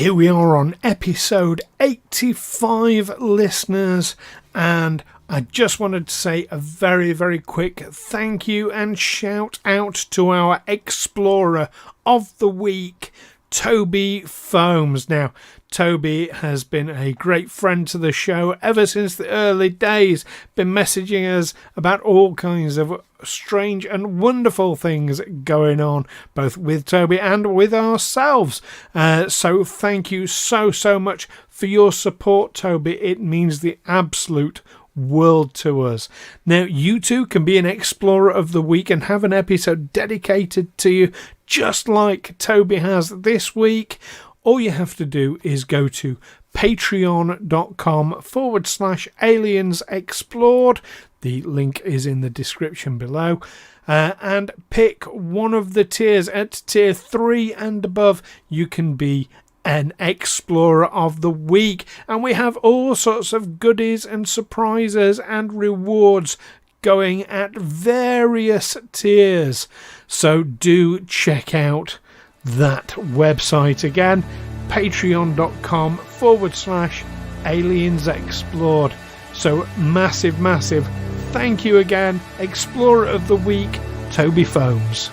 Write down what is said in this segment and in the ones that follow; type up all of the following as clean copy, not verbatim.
Here we are on episode 85, listeners, and I just wanted to say a very, very quick thank you and shout out to our explorer of the week, Toby Fomes. Now, Toby has been a great friend to the show ever since the early days, been messaging us about all kinds of strange and wonderful things going on, both with Toby and with ourselves. So thank you so much for your support, Toby. It means the absolute world to us. Now, you too can be an Explorer of the Week and have an episode dedicated to you, just like Toby has this week. All you have to do is go to patreon.com/aliens explored. The link is in the description below. And pick one of the tiers. At tier 3 and above, you can be an Explorer of the Week. And we have all sorts of goodies and surprises and rewards going at various tiers. So do check out that website again, patreon.com/aliens explored. So massive thank you again, Explorer of the Week, Toby Fomes.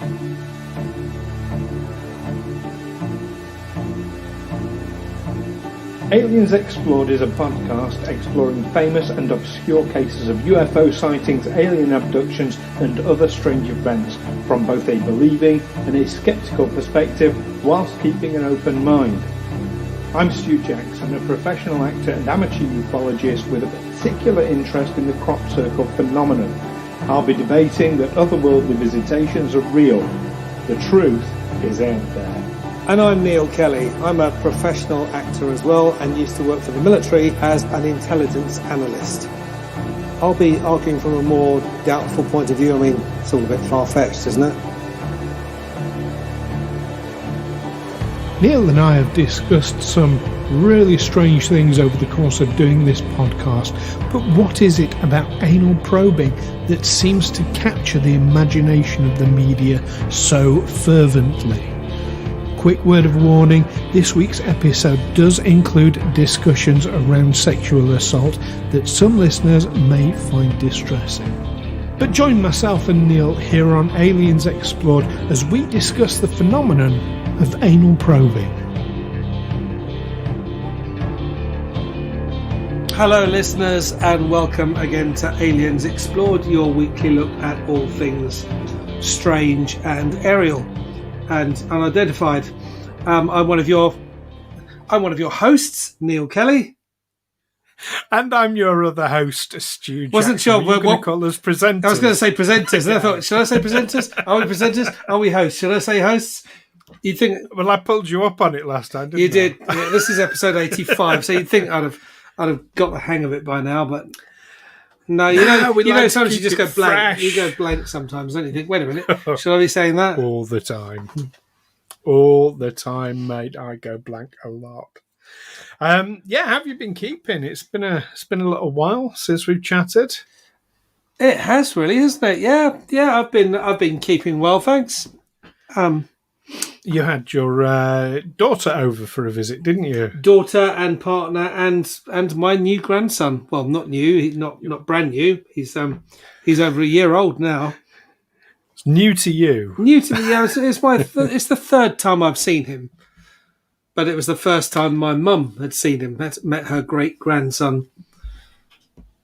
Aliens Explored is a podcast exploring famous and obscure cases of UFO sightings, alien abductions and other strange events from both a believing and a sceptical perspective, whilst keeping an open mind. I'm Stu Jackson, a professional actor and amateur ufologist with a particular interest in the crop circle phenomenon. I'll be debating that otherworldly visitations are real. The truth is out there. And I'm Neil Kelly. I'm a professional actor as well and used to work for the military as an intelligence analyst. I'll be arguing from a more doubtful point of view. I mean, it's all a bit far-fetched, isn't it? Neil and I have discussed some really strange things over the course of doing this podcast, but what is it about anal probing that seems to capture the imagination of the media so fervently? Quick word of warning, this week's episode does include discussions around sexual assault that some listeners may find distressing. But join myself and Neil here on Aliens Explored as we discuss the phenomenon of anal probing. Hello listeners and welcome again to Aliens Explored, your weekly look at all things strange and aerial and unidentified. I'm one of your hosts, Neil Kelly. And I'm your other host, Stu Jackson. Wasn't sure what you call us presenters. I was going to say presenters, and I thought, should I say presenters? Are we presenters? Are we hosts? Should I say hosts? You'd think. Well, I pulled you up on it last time, didn't I? You did. Yeah, this is episode 85, so you'd think I'd have got the hang of it by now, but no. Sometimes you just go blank. Fresh. You go blank sometimes, don't you? Think, wait a minute, should I be saying that all the time? All the time, mate. I go blank a lot. How have you been keeping? It's been a little while since we've chatted. It has really, hasn't it? Yeah. I've been keeping well, thanks. You had your daughter over for a visit, didn't you? Daughter and partner and my new grandson. Well, not new, not brand new. He's over a year old now. It's new to you. New to me. Yeah, it's it's the third time I've seen him. But it was the first time my mum had seen him, met her great-grandson.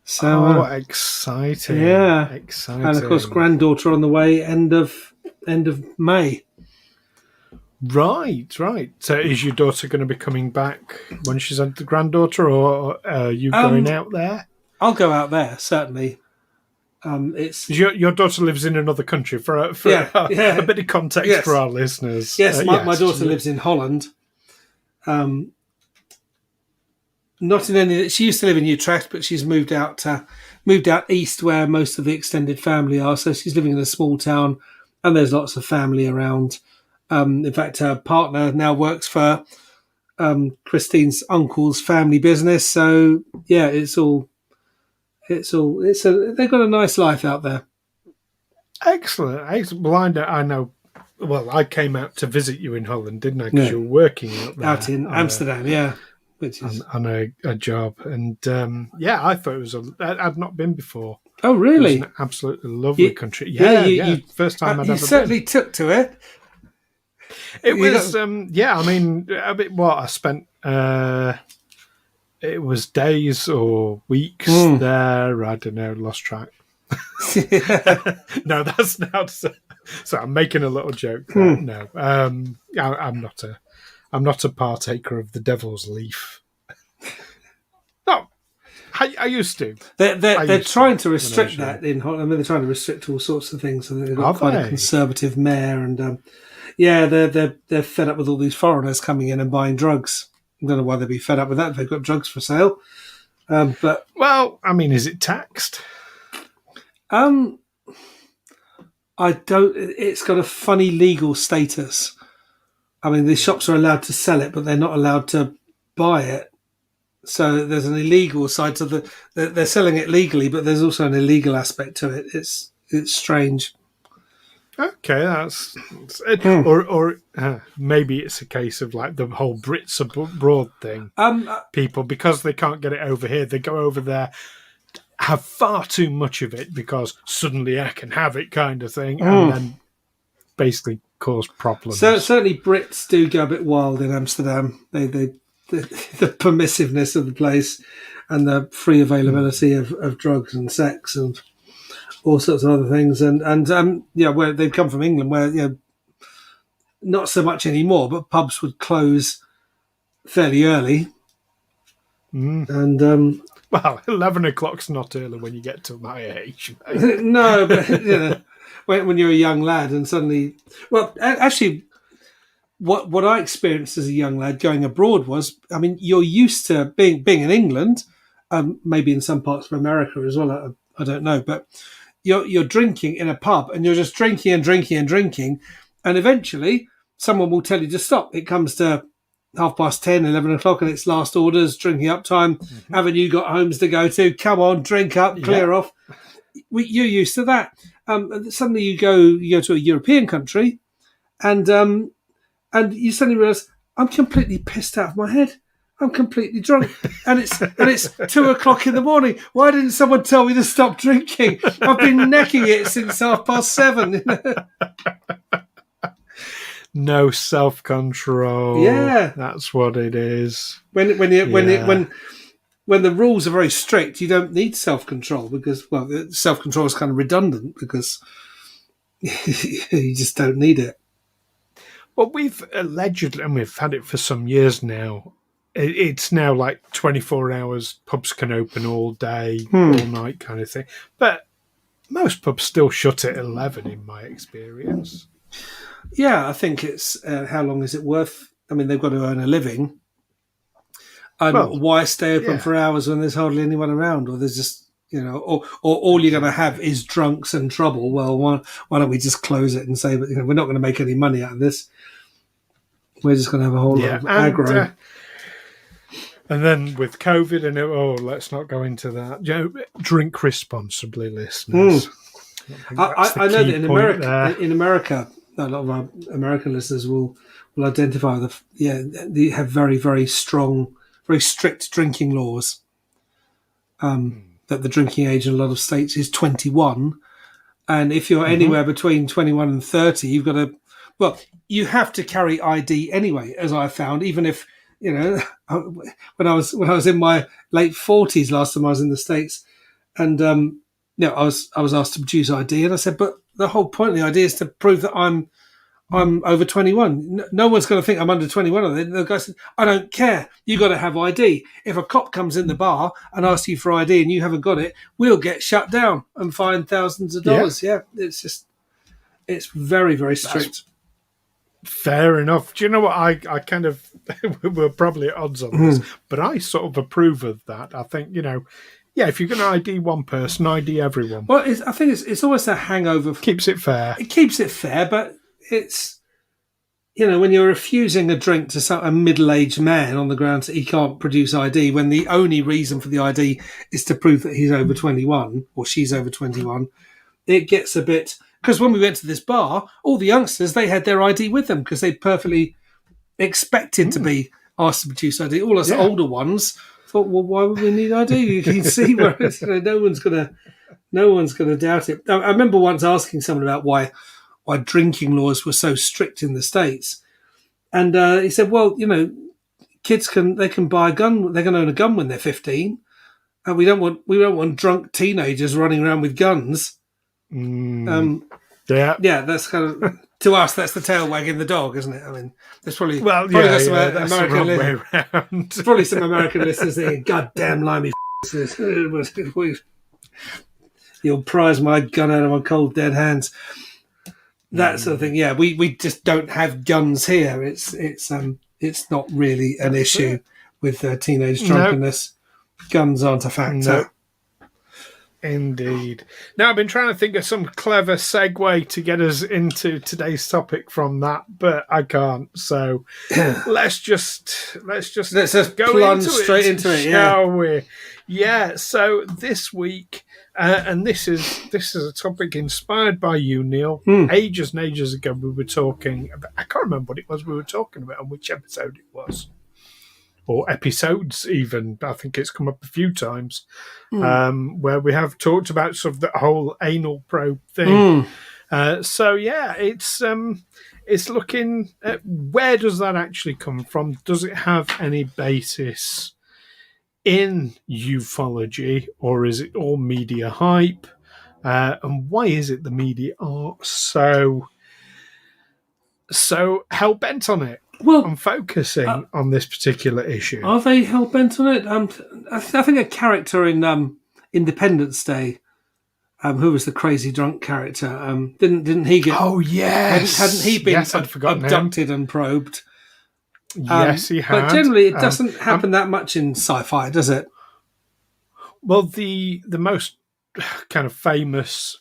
So, exciting. Yeah. Exciting. And, of course, granddaughter on the way, end of May. Right. So is your daughter going to be coming back when she's had the granddaughter, or are you going out there? I'll go out there, certainly. It's your daughter lives in another country, for a bit of context for our listeners. Yes, my daughter lives in Holland. Not in any. She used to live in Utrecht, but she's moved out east, where most of the extended family are. So she's living in a small town, and there's lots of family around. In fact, her partner now works for Christine's uncle's family business. So yeah, they've got a nice life out there. Excellent. Well, I know well, I came out to visit you in Holland, didn't I? Because Yeah. you were working out there. Out in Amsterdam, yeah. Which is... on a job. And I thought it was I'd not been before. Oh, It really? was an absolutely lovely country. You First time I'd you ever certainly been. took to it. It was, I mean, a bit what I spent, it was days or weeks there. I don't know, lost track. No, that's not. So I'm making a little joke there. No, I'm not a partaker of the devil's leaf. No, I used to. They're trying to restrict that in Holland. I mean, they're trying to restrict all sorts of things. So they've got quite a conservative mayor, and they're fed up with all these foreigners coming in and buying drugs. I don't know why they'd be fed up with that. They've got drugs for sale. But well, I mean, is it taxed? I don't. It's got a funny legal status. I mean, the shops are allowed to sell it, but they're not allowed to buy it. So there's an illegal side to they're selling it legally, but there's also an illegal aspect to it. It's strange. Okay, that's it. Or maybe it's a case of like the whole Brits abroad thing. People, because they can't get it over here, they go over there, have far too much of it because suddenly I can have it, kind of thing, and then basically cause problems. So certainly Brits do go a bit wild in Amsterdam. The permissiveness of the place and the free availability of drugs and sex and all sorts of other things, and where they've come from England, where not so much anymore, but pubs would close fairly early, and well, 11 o'clock's not early when you get to my age. No, but when you're a young lad and suddenly, well, actually, what I experienced as a young lad going abroad was, I mean, you're used to being in England, maybe in some parts of America as well. I don't know, but you're drinking in a pub and you're just drinking and drinking and drinking. And eventually someone will tell you to stop. It comes to 10:30, 11 o'clock and it's last orders, drinking up time. Haven't you got homes to go to? Come on, drink up, clear off. You're used to that. And suddenly you go to a European country and you suddenly realise, I'm completely pissed out of my head. I'm completely drunk, and it's 2 o'clock in the morning. Why didn't someone tell me to stop drinking? I've been necking it since 7:30. No self-control. Yeah, that's what it is. When the rules are very strict, you don't need self-control because self-control is kind of redundant because you just don't need it. Well, we've allegedly, and we've had it for some years now. It's now like 24 hours. Pubs can open all day, all night, kind of thing. But most pubs still shut at 11, in my experience. Yeah, I think it's how long is it worth? I mean, they've got to earn a living. Why stay open for hours when there's hardly anyone around, or there's just or all you're going to have is drunks and trouble? Well, why don't we just close it and say, we're not going to make any money out of this. We're just going to have a whole lot of aggro. And then with COVID, and let's not go into that. Drink responsibly, listeners. I know that in America, a lot of our American listeners will identify they have very, very strong, very strict drinking laws. That the drinking age in a lot of states is 21, and if you're anywhere between 21 and 30, you've got to. Well, you have to carry ID anyway, as I found. Even if when I was in my late 40s last time I was in the States, and I was asked to produce ID, and I said, but the whole point of the ID is to prove that I'm over 21. No one's going to think I'm under 21. The guy said, I don't care. You got to have ID. If a cop comes in the bar and asks you for ID and you haven't got it, we'll get shut down and fined thousands of dollars. Yeah, it's very, very strict. That's fair enough. Do you know what? I kind of, we're probably at odds on this, but I sort of approve of that. I think, if you're going to ID one person, ID everyone. Well, I think it's almost a hangover. Keeps it fair. It keeps it fair, but it's, when you're refusing a drink to a middle-aged man on the grounds that he can't produce ID, when the only reason for the ID is to prove that he's over 21 or she's over 21, it gets a bit, because when we went to this bar, all the youngsters, they had their ID with them because they perfectly expected to be asked to produce ID. All us older ones thought, well, why would we need ID? You can see where no one's gonna doubt it. I remember once asking someone about why drinking laws were so strict in the States, and he said, well, kids can buy a gun. They're going to own a gun when they're 15, and we don't want drunk teenagers running around with guns. Yeah, that's kind of to us. That's the tail wagging the dog, isn't it? I mean, there's probably got some American the wrong way around. There's probably some American listeners there. Goddamn limey, you'll prize my gun out of my cold dead hands. That sort of thing. Yeah, we just don't have guns here. It's not really an issue with teenage drunkenness. Nope. Guns aren't a factor. Nope. Indeed. Now, I've been trying to think of some clever segue to get us into today's topic from that, but I can't. So let's just go plunge straight into it, shall we? Yeah. So this week, and this is a topic inspired by you, Neil. Ages and ages ago, we were talking about. I can't remember what it was we were talking about and which episode it was. Or episodes, even. I think it's come up a few times, where we have talked about sort of the whole anal probe thing. It's looking at where does that actually come from? Does it have any basis in ufology, or is it all media hype? And why is it the media are so hell-bent on it? Well, I'm focusing on this particular issue. Are they hell-bent on it? I think a character in Independence Day, who was the crazy drunk character, didn't he get... Oh, yes! Hadn't he been abducted and probed? Yes, he had. But generally, it doesn't happen that much in sci-fi, does it? Well, the most kind of famous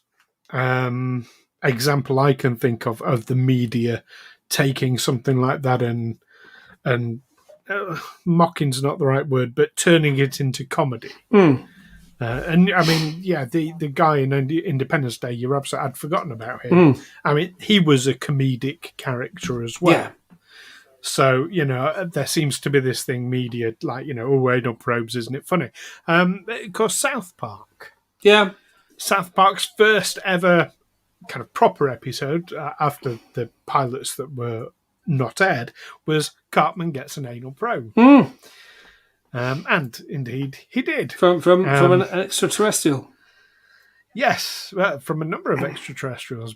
example I can think of the media taking something like that and mocking's not the right word, but turning it into comedy. And I mean, the guy in Independence Day, you're absolutely, I'd forgotten about him. I mean, he was a comedic character as well. Yeah. So, there seems to be this thing, media, like, anal probes, isn't it funny? Of course, South Park. Yeah. South Park's first ever kind of proper episode after the pilots that were not aired was Cartman gets an anal probe. And indeed he did. From an extraterrestrial. Yes, from a number of extraterrestrials.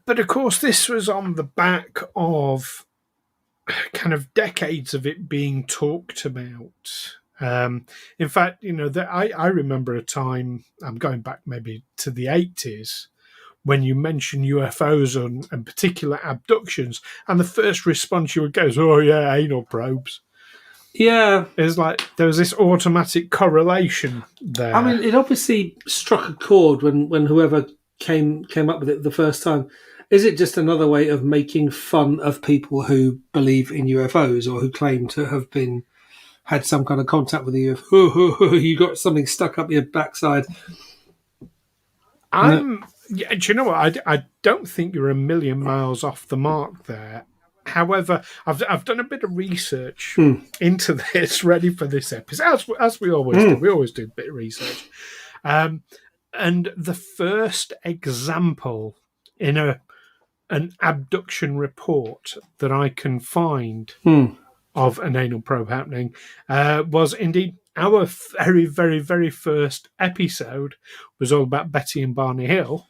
But of course this was on the back of kind of decades of it being talked about. In fact, I remember a time, I'm going back maybe to the 80s, when you mention UFOs and particular abductions, and the first response you would go is, oh yeah, anal probes. Yeah. It's like there was this automatic correlation there. I mean, it obviously struck a chord when whoever came up with it the first time. Is it just another way of making fun of people who believe in UFOs or who claim to have had some kind of contact with the UFO? You got something stuck up your backside. Do you know what? I don't think you're a million miles off the mark there. However, I've done a bit of research into this, ready for this episode, as we always do. We always do a bit of research. And the first example in an abduction report that I can find of an anal probe happening was indeed our very, very, very first episode was all about Betty and Barney Hill.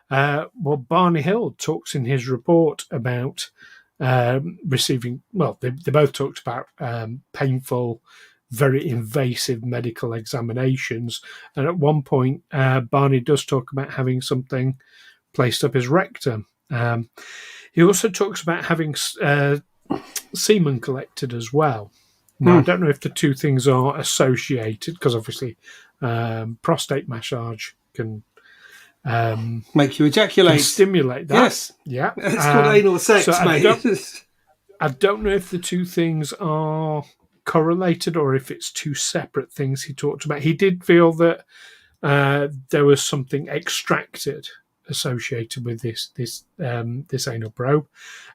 Barney Hill talks in his report about receiving, they both talked about painful, very invasive medical examinations. And at one point, Barney does talk about having something placed up his rectum. He also talks about having semen collected as well. Now, I don't know if the two things are associated, because obviously prostate massage can make you ejaculate. Can stimulate that. Yes. Yeah. It's called anal sex, so mate. I don't know if the two things are correlated or if it's two separate things he talked about. He did feel that there was something extracted associated with this anal probe.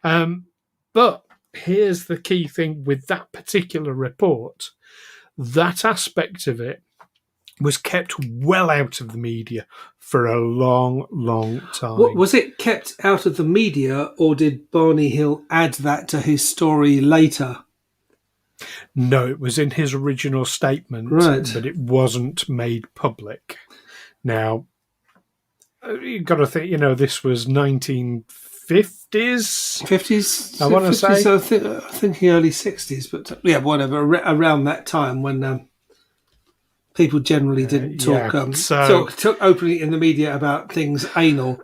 But here's the key thing with that particular report: that aspect of it was kept well out of the media for a long, long time. Was it kept out of the media, or did Barney Hill add that to his story later? No, it was in his original statement, right, but it wasn't made public. Now, you've got to think, this was 1950s. 50s? I want to say. I'm thinking early 60s, but yeah, whatever, around that time when people generally didn't talk openly in the media about things anal.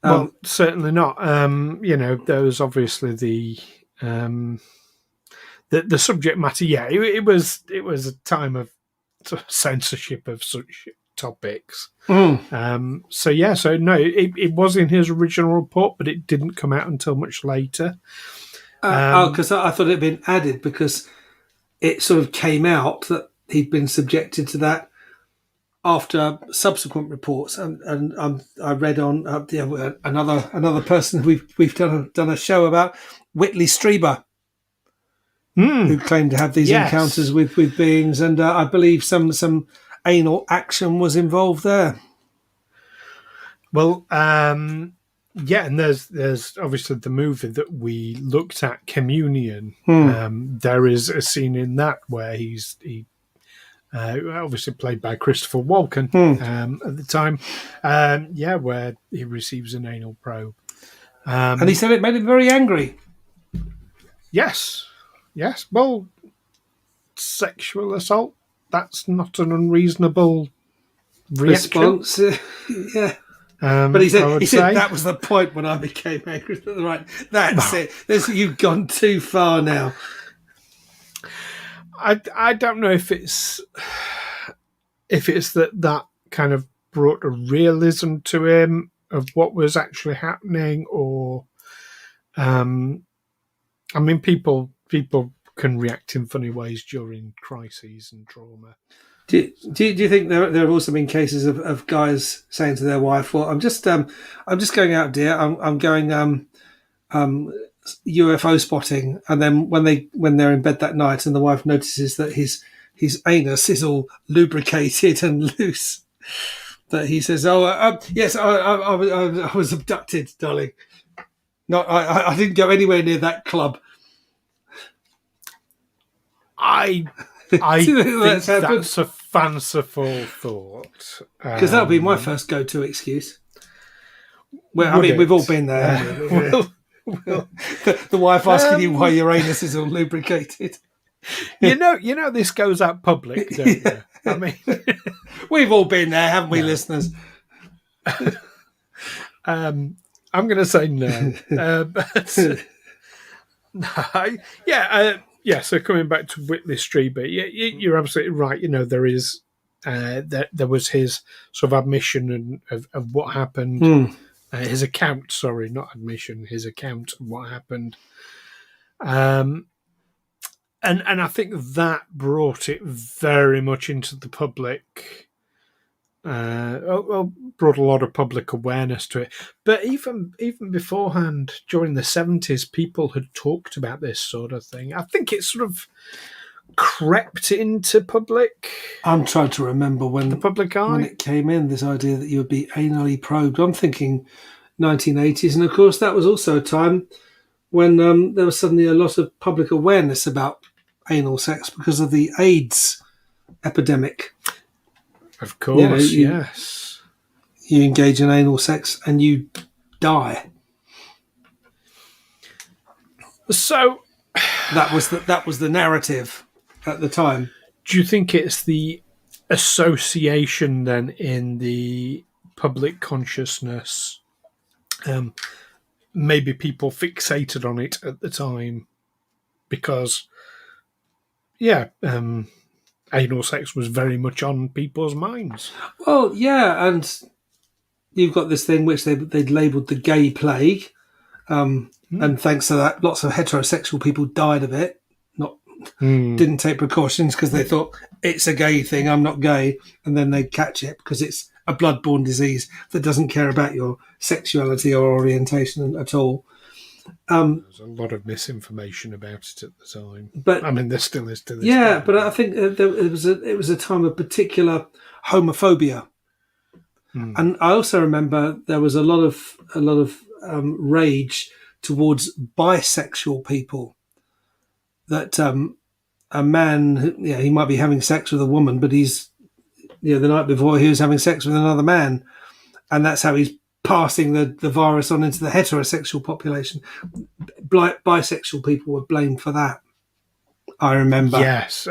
Well, certainly not. There was obviously the subject matter. Yeah, it was a time of censorship of such topics. So no, it was in his original report, but it didn't come out until much later. Because I thought it had been added because it sort of came out that he'd been subjected to that after subsequent reports, and I read on another person we've done a show about, Whitley Strieber, who claimed to have these encounters with beings, and I believe some anal action was involved there. Well, and there's obviously the movie that we looked at, Communion. There is a scene in that where he obviously played by Christopher Walken at the time, where he receives an anal probe. And he said it made him very angry. Yes. Well, sexual assault, that's not an unreasonable response. Yeah. But he said that was the point when I became angry. Right, that's it. You've gone too far now. I don't know if it's that kind of brought a realism to him of what was actually happening, or people can react in funny ways during crises and trauma. Do you think there have also been cases of guys saying to their wife, "Well, I'm just going out, dear. I'm going UFO spotting," and then when they're in bed that night and the wife notices that his anus is all lubricated and loose, that he says, yes, I was abducted, darling. Not I didn't go anywhere near that club. I think that's a fanciful thought, because that would be my first go-to excuse. Well, we've all been there. The wife asking you why your anus is all lubricated. You know this goes out public, don't you? I mean, we've all been there, haven't we, listeners? I'm going to say no. So coming back to Whitley Strieber, you're absolutely right. There is there was his sort of admission of what happened. His account, sorry, not admission, his account of what happened. And I think that brought it very much into the public, brought a lot of public awareness to it. But even beforehand, during the 70s, people had talked about this sort of thing. I think it sort of crept into public. I'm trying to remember when the public eye, when it came in, this idea that you would be anally probed. I'm thinking 1980s, and of course that was also a time when there was suddenly a lot of public awareness about anal sex because of the AIDS epidemic. Of course, yes. You engage in anal sex and you die. So that was the narrative at the time. Do you think it's the association then in the public consciousness? Maybe people fixated on it at the time because, anal sex was very much on people's minds. Well, yeah, and you've got this thing which they'd labelled the gay plague, and thanks to that, lots of heterosexual people died of it. didn't take precautions because they thought it's a gay thing, I'm not gay, and then they catch it because it's a blood-borne disease that doesn't care about your sexuality or orientation at all. There's a lot of misinformation about it at the time, but I mean, there still is to this yeah, day. but I think it was a time of particular homophobia, and I also remember there was a lot of rage towards bisexual people. That a man, he might be having sex with a woman, but he's, the night before he was having sex with another man, and that's how he's passing the virus on into the heterosexual population. Bisexual people were blamed for that. I remember. Yes,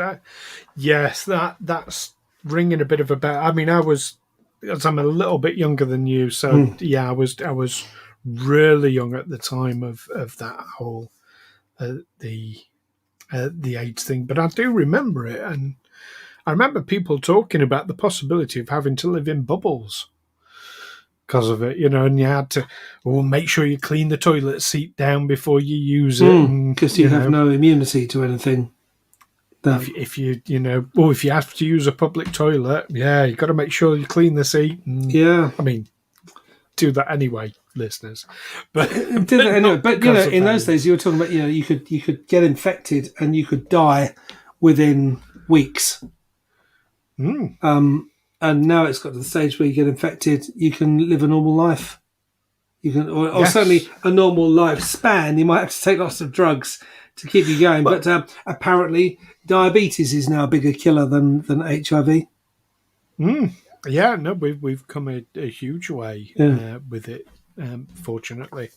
that's ringing a bit of a bell. I mean, I'm a little bit younger than you, so I was really young at the time of that whole the AIDS thing, but I do remember it, and I remember people talking about the possibility of having to live in bubbles because of it, and you had to make sure you clean the toilet seat down before you use it, because you have no immunity to anything. If you have to use a public toilet, you got to make sure you clean the seat. I mean, do that anyway, listeners. But in those days, you were talking about you could get infected and you could die within weeks. And now it's got to the stage where you get infected, you can live a normal life. You can, or certainly a normal lifespan. You might have to take lots of drugs to keep you going. But apparently, diabetes is now a bigger killer than HIV. Yeah, no, we've come a huge way with it, fortunately.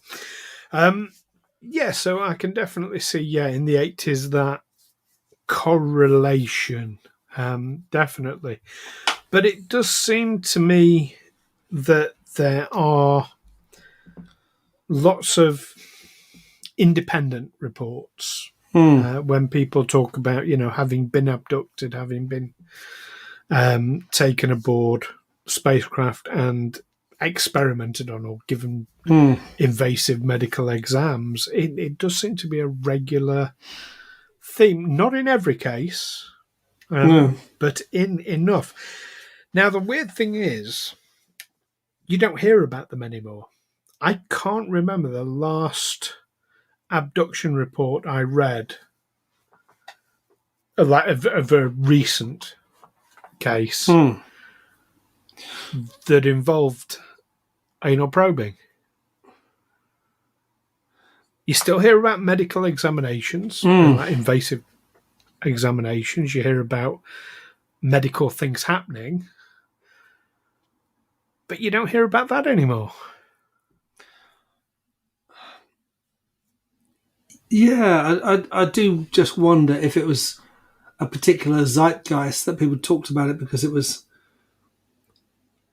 So I can definitely see, in the 80s, that correlation, definitely. But it does seem to me that there are lots of independent reports when people talk about, having been abducted, having been taken aboard spacecraft and experimented on or given invasive medical exams. It does seem to be a regular theme, not in every case, but in enough. Now, the weird thing is, you don't hear about them anymore. I can't remember the last abduction report I read of a recent case that involved anal probing. You still hear about medical examinations, like invasive examinations. You hear about medical things happening, but you don't hear about that anymore. Yeah, I do just wonder if it was a particular zeitgeist that people talked about it because it was...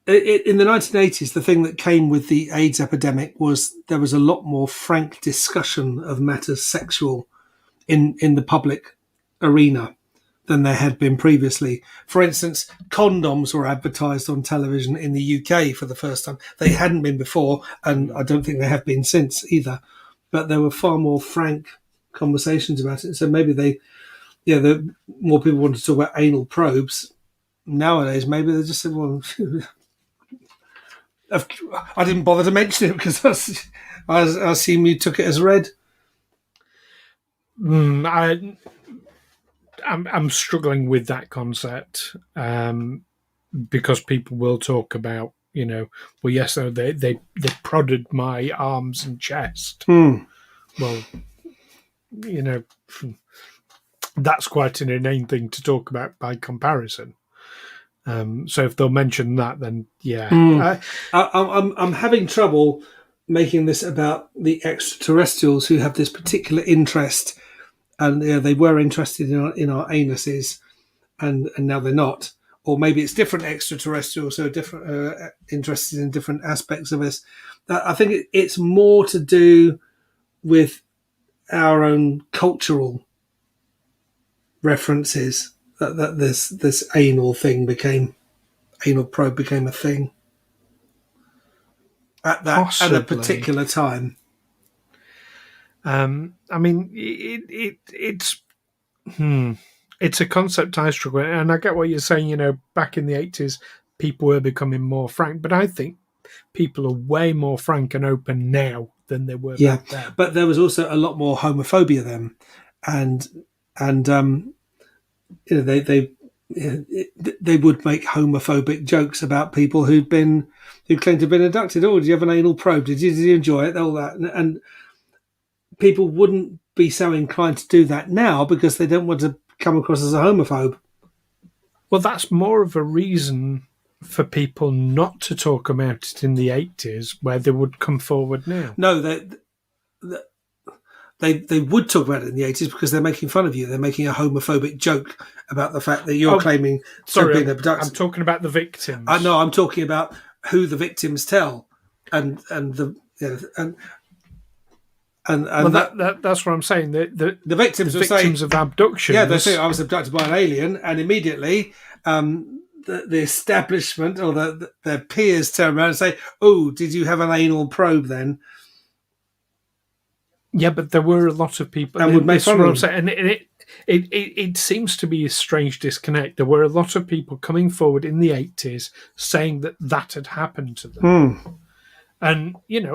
in the 1980s, the thing that came with the AIDS epidemic was there was a lot more frank discussion of matters sexual in the public arena than there had been previously. For instance, condoms were advertised on television in the UK for the first time. They hadn't been before, and I don't think they have been since either. But there were far more frank conversations about it. So maybe the more people wanted to talk about anal probes. Nowadays, maybe they just said, well, I didn't bother to mention it because I assume you took it as read. I'm struggling with that concept because people will talk about, they prodded my arms and chest. Well, that's quite an inane thing to talk about by comparison. So if they'll mention that, then I'm having trouble making this about the extraterrestrials who have this particular interest, and they were interested in our anuses, and now they're not. Or maybe it's different extraterrestrials who are different, interested in different aspects of us. I think it's more to do with our own cultural references that this anal probe became a thing at a particular time. I mean, it's It's a concept I struggle with, and I get what you're saying. Back in the 80s, people were becoming more frank, but I think people are way more frank and open now than they were Yeah, back then. but there was also a lot more homophobia then, and they would make homophobic jokes about people who claimed to have been abducted. Oh, did you have an anal probe? Did you enjoy it? All that, and people wouldn't be so inclined to do that now because they don't want to come across as a homophobe. Well, that's more of a reason for people not to talk about it in the 80s, where they would come forward now. No, they would talk about it in the 80s because they're making fun of you. They're making a homophobic joke about the fact that you're claiming to have been abducted. I'm talking about the victims. No, I'm talking about who the victims tell, and that's what I'm saying. The victims will victims say, of abduction. Yeah, they say I was abducted by an alien, and immediately the establishment or their peers turn around and say, "Oh, did you have an anal probe then?" Yeah, but there were a lot of people, and would make fun of them. And it seems to be a strange disconnect. There were a lot of people coming forward in the 80s saying that had happened to them. And,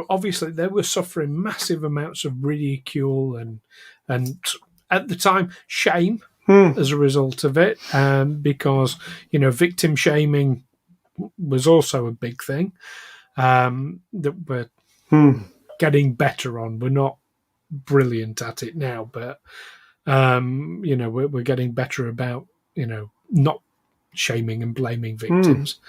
obviously they were suffering massive amounts of ridicule and at the time, shame as a result of it, because, victim shaming was also a big thing that we're getting better on. We're not brilliant at it now, but, we're getting better about, not shaming and blaming victims.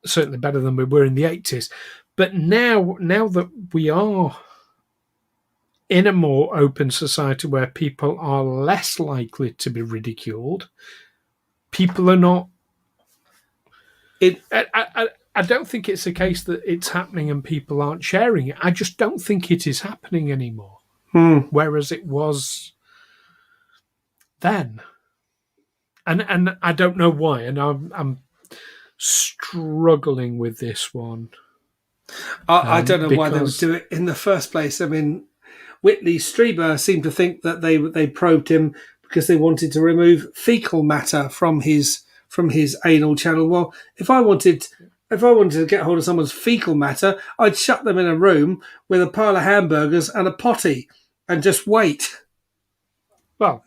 Certainly better than we were in the 80s. But now that we are in a more open society where people are less likely to be ridiculed, people are not... I don't think it's a case that it's happening and people aren't sharing it. I just don't think it is happening anymore, whereas it was then. And I don't know why, and I'm struggling with this one. I don't know why they would do it in the first place. I mean, Whitley Strieber seemed to think that they probed him because they wanted to remove fecal matter from his anal channel. Well, if I wanted to get hold of someone's fecal matter, I'd shut them in a room with a pile of hamburgers and a potty and just wait. Well,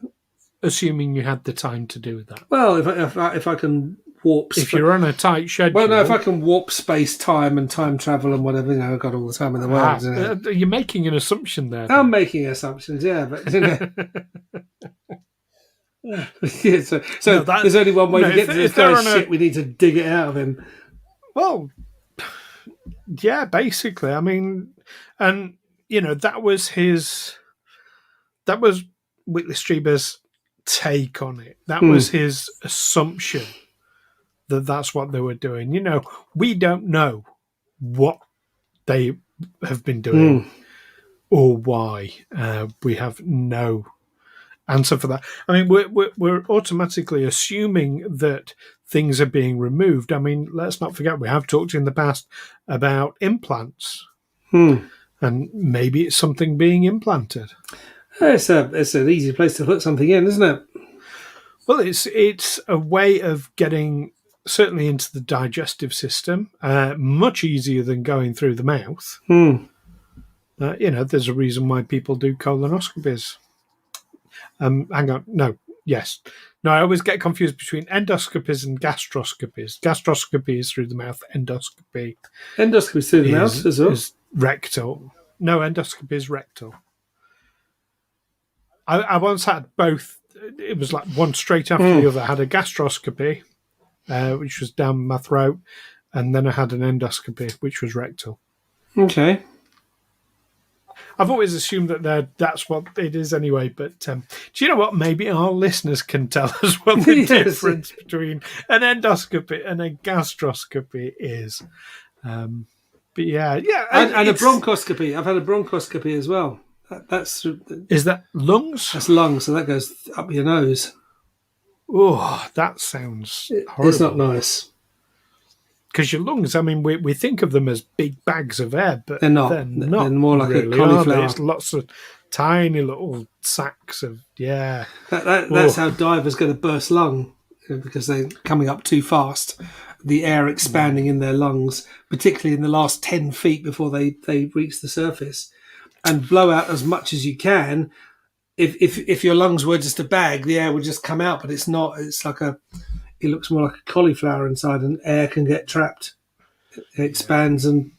assuming you had the time to do that. Well, if I can warp... If you're on a tight schedule... Well, no, if I can warp space, time and time travel and whatever, I've got all the time in the world. You're making an assumption there. I'm making assumptions, yeah, but... yeah, so no, there's only one way to get to this guy's shit. We need to dig it out of him. Well, yeah, basically. I mean, and, that was Whitley Strieber's take on it. That was his assumption that that's what they were doing. We don't know what they have been doing or why. We have no answer for that. I mean, we're automatically assuming that things are being removed. I mean, let's not forget, we have talked in the past about implants. And maybe it's something being implanted. It's an easy place to put something in, isn't it? Well, it's a way of getting certainly into the digestive system, much easier than going through the mouth. There's a reason why people do colonoscopies. Hang on, no, yes. No, I always get confused between endoscopies and gastroscopies. Gastroscopy is through the mouth, endoscopy. Endoscopy is through the mouth as well? Is rectal. No, endoscopy is rectal. I once had both. It was like one straight after the other. I had a gastroscopy, which was down my throat, and then I had an endoscopy, which was rectal. Okay. I've always assumed that's what it is anyway, but do you know what? Maybe our listeners can tell us what the difference between an endoscopy and a gastroscopy is. But yeah. And a bronchoscopy. I've had a bronchoscopy as well. Is that lungs? That's lungs, so that goes up your nose. Oh, that sounds horrible. It's not nice. Because your lungs, I mean, we think of them as big bags of air, but they're not. They're not. They're more like really, a cauliflower. It's lots of tiny little sacks of That's how divers get a burst lung, because they're coming up too fast. The air expanding in their lungs, particularly in the last 10 feet before they reach the surface, and blow out as much as you can. If your lungs were just a bag, the air would just come out, but it's not. It's like it looks more like a cauliflower inside, and air can get trapped. It expands and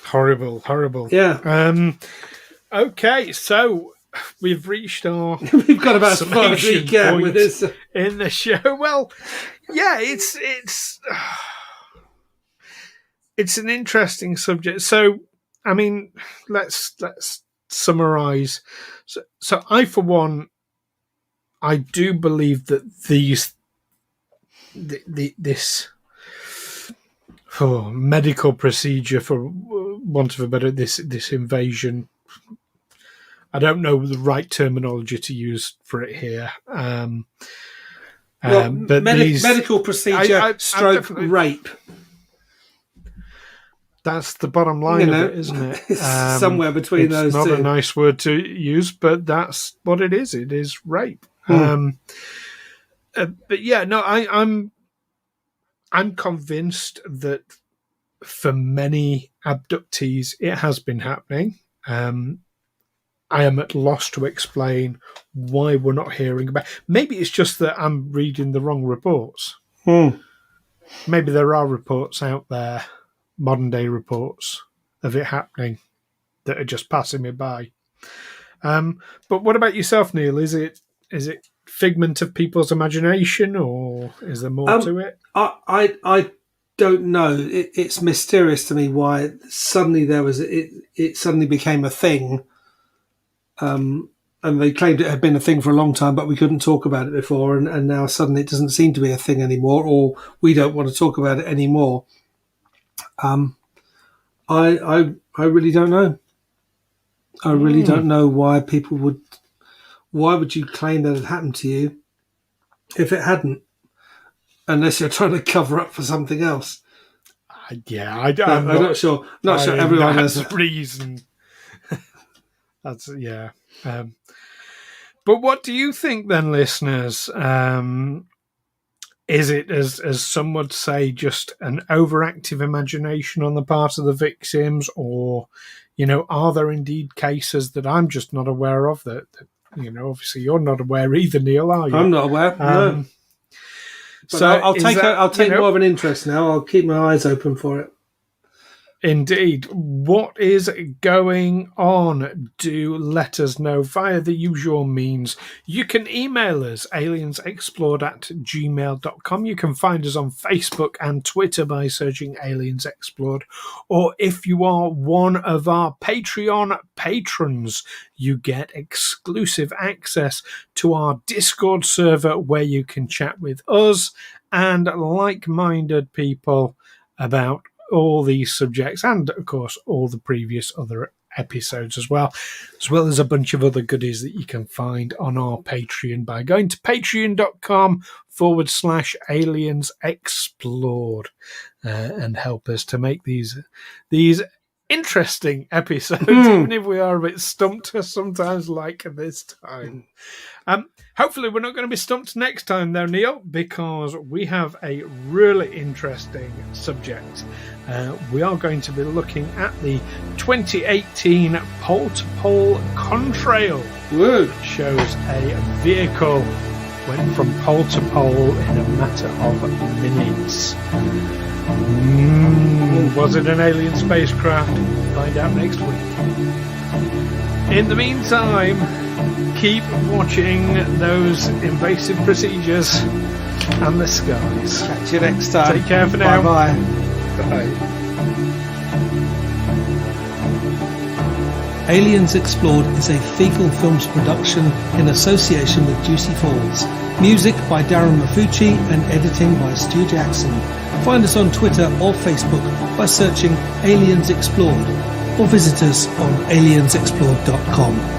horrible. Yeah. Okay, so we've reached our we've got about 5 weeks with this in the show. Well, yeah, it's an interesting subject. So, I mean, let's summarize. So I, for one, I do believe that this medical procedure, for want of a better, this invasion, I don't know the right terminology to use for it here. But medical procedure stroke rape. That's the bottom line of it, isn't it? It's somewhere between those two. It's not a nice word to use, but that's what it is. It is rape. But yeah, no, I'm convinced that for many abductees, it has been happening. I am at loss to explain why we're not hearing about. Maybe it's just that I'm reading the wrong reports. Maybe there are reports out there, modern day reports of it happening, that are just passing me by. But what about yourself, Neil? Is it figment of people's imagination, or is there more to it? I don't know. It's mysterious to me why suddenly it suddenly became a thing. And they claimed it had been a thing for a long time, but we couldn't talk about it before, and now suddenly it doesn't seem to be a thing anymore, or we don't want to talk about it anymore. I really don't know. I really don't know why people would. Why would you claim that it happened to you if it hadn't? Unless you're trying to cover up for something else. I'm not sure. Not sure everyone has a reason. That's but what do you think then, listeners? Is it, as some would say, just an overactive imagination on the part of the victims, or are there indeed cases that I'm just not aware of that obviously you're not aware either, Neil, are you? I'm not aware. No. So I'll take more of an interest now. I'll keep my eyes open for it. Indeed. What is going on? Do let us know via the usual means. You can email us, aliensexplored@gmail.com. You can find us on Facebook and Twitter by searching Aliens Explored. Or if you are one of our Patreon patrons, you get exclusive access to our Discord server where you can chat with us and like-minded people about all these subjects, and of course all the previous other episodes as well as a bunch of other goodies that you can find on our Patreon by going to patreon.com/aliens explored and help us to make these interesting episodes, even if we are a bit stumped sometimes, like this time. Hopefully we're not going to be stumped next time though, Neil, because we have a really interesting subject. We are going to be looking at the 2018 pole-to-pole contrail. Which shows a vehicle went from pole to pole in a matter of minutes. Was it an alien spacecraft? Find out next week. In the meantime, keep watching those invasive procedures and the skies. Catch you next time. Take care for now. Bye. Aliens Explored is a Fecal Films production in association with Juicy Falls. Music by Darren Mafucci and editing by Stu Jackson. Find us on Twitter or Facebook by searching Aliens Explored, or visit us on aliensexplored.com.